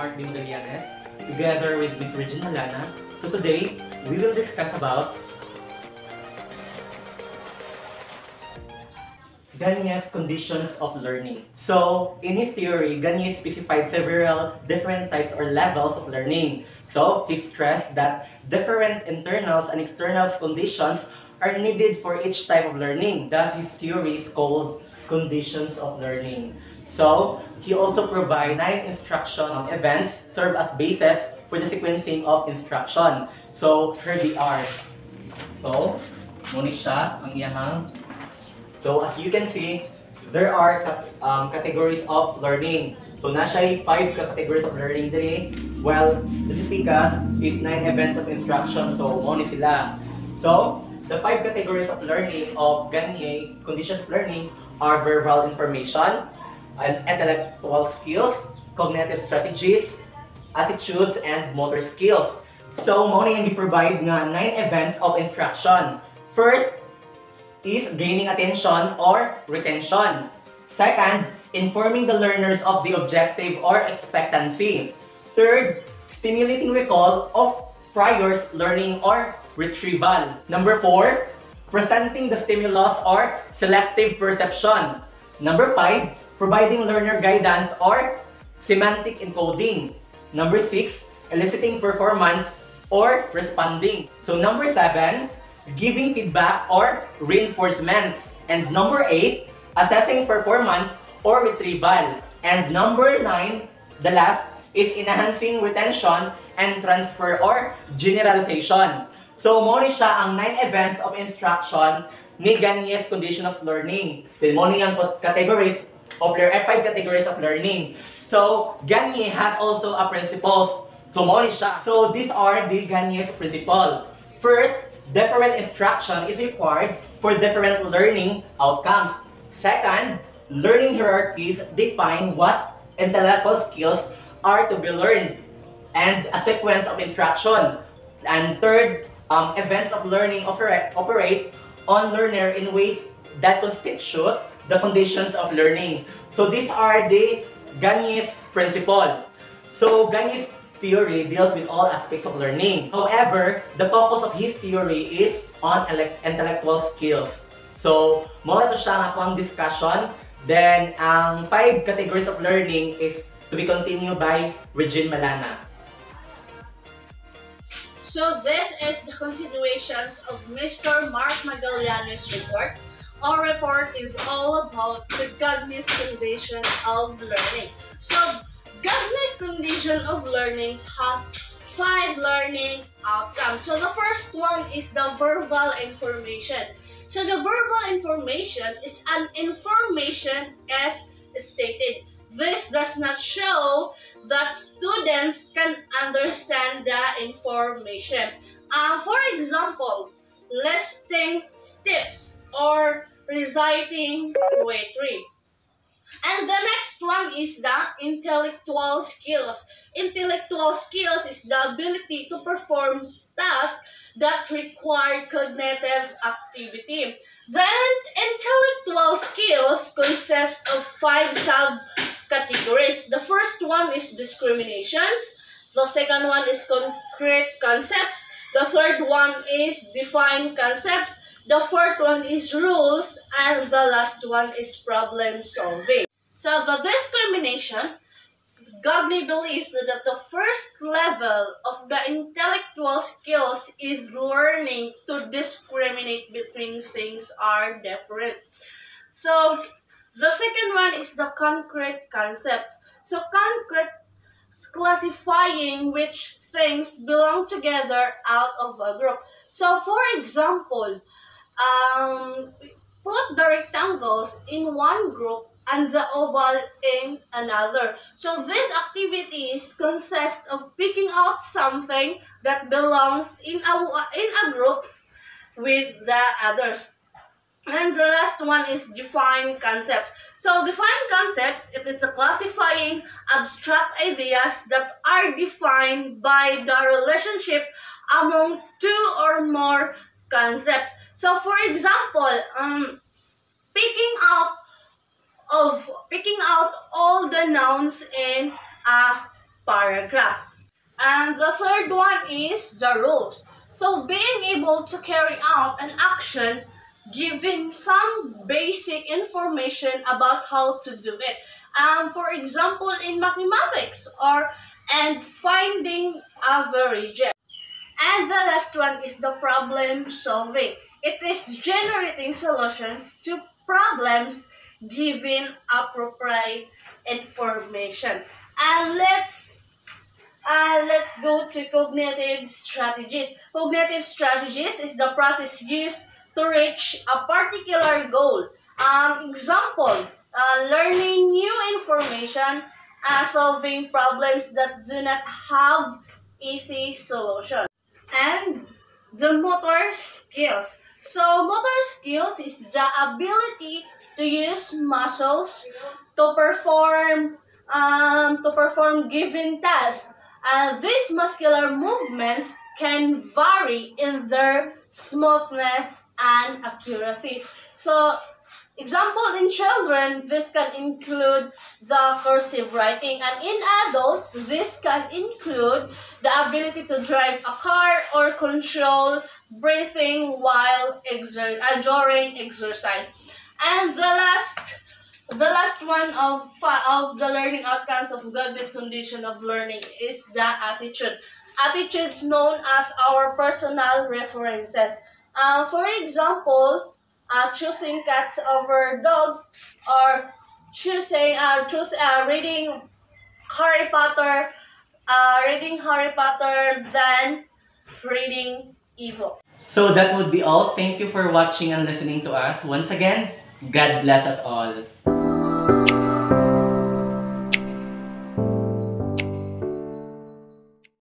Mark D. Magallanes, together with Ms. Regina Lana. So today, we will discuss about Gagne's conditions of learning. So, in his theory, Gagne specified several different types or levels of learning. So, he stressed that different internals and external conditions are needed for each type of learning. Thus, his theory is called conditions of learning. So, he also provides 9 instruction events serve as basis for the sequencing of instruction. So, here they are. So, muna siya ang iyahang. So, as you can see, there are categories of learning. So, nasa 5 categories of learning today. Well, the Pikas is 9 events of instruction. So, muna sila. So, the 5 categories of learning of Gagne conditions of learning are verbal information, intellectual skills, cognitive strategies, attitudes, and motor skills. So, muna yung provide nga 9 events of instruction. First is gaining attention or retention. Second, informing the learners of the objective or expectancy. Third, stimulating recall of prior learning or retrieval. Number 4, presenting the stimulus or selective perception. Number 5, providing learner guidance or semantic encoding. Number 6, eliciting performance or responding. So number 7, giving feedback or reinforcement. And number 8, assessing performance or retrieval. And number 9, the last, is enhancing retention and transfer or generalization. So, muna siya ang 9 events of instruction ni Gagne's condition of learning. Then, muna yung categories of 5 categories of learning. So, Gagne has also a principles. So, muna siya. So, these are the Gagne's principle. First, different instruction is required for different learning outcomes. Second, learning hierarchies define what intellectual skills are to be learned and a sequence of instruction. And third, events of learning operate on learner in ways that constitute the conditions of learning. So these are the Gagne's principle. So Gagne's theory deals with all aspects of learning. However, the focus of his theory is on intellectual skills. So, muna to siya nga ang discussion. Then, ang 5 categories of learning is to be continued by Regina Lana. So, this is the continuations of Mr. Mark Magallanes' report. Our report is all about the Gagne's condition of learning. So, Gagne's condition of learning has 5 learning outcomes. So the first one is the verbal information. So the verbal information is an information as stated. This does not show that students can understand the information. For example, listing steps or reciting poetry. And the next one is the intellectual skills. Intellectual skills is the ability to perform tasks that require cognitive activity. The intellectual skills consist of 5 subcategories. The first one is discriminations. The second one is concrete concepts. The third one is defined concepts. The fourth one is rules. And the last one is problem solving. So the discrimination, Gagne believes that the first level of the intellectual skills is learning to discriminate between things are different. So the second one is the concrete concepts. So concrete classifying which things belong together out of a group. So for example, put the rectangles in one group and the oval in another. So these activities consist of picking out something that belongs in a group with the others. And the last one is define concepts. So define concepts, it is a classifying abstract ideas that are defined by the relationship among 2 or more concepts. So for example, picking out all the nouns in a paragraph. And the third one is the rules. So being able to carry out an action giving some basic information about how to do it. For example, in mathematics and finding averages. And the last one is the problem solving. It is generating solutions to problems given appropriate information. And let's go to cognitive strategies. Cognitive strategies is the process used to reach a particular goal. Example, learning new information, solving problems that do not have easy solution. And the motor skills. So motor skills is the ability to use muscles to perform given tasks. These muscular movements can vary in their smoothness and accuracy. So, example, in children, this can include the cursive writing, and in adults, this can include the ability to drive a car or control breathing while during exercise. And the last one of the learning outcomes of Gagne's condition of learning is the attitude. Attitudes known as our personal references. For example, choosing cats over dogs, or reading Harry Potter than reading ebooks. So that would be all. Thank you for watching and listening to us. Once again, God bless us all.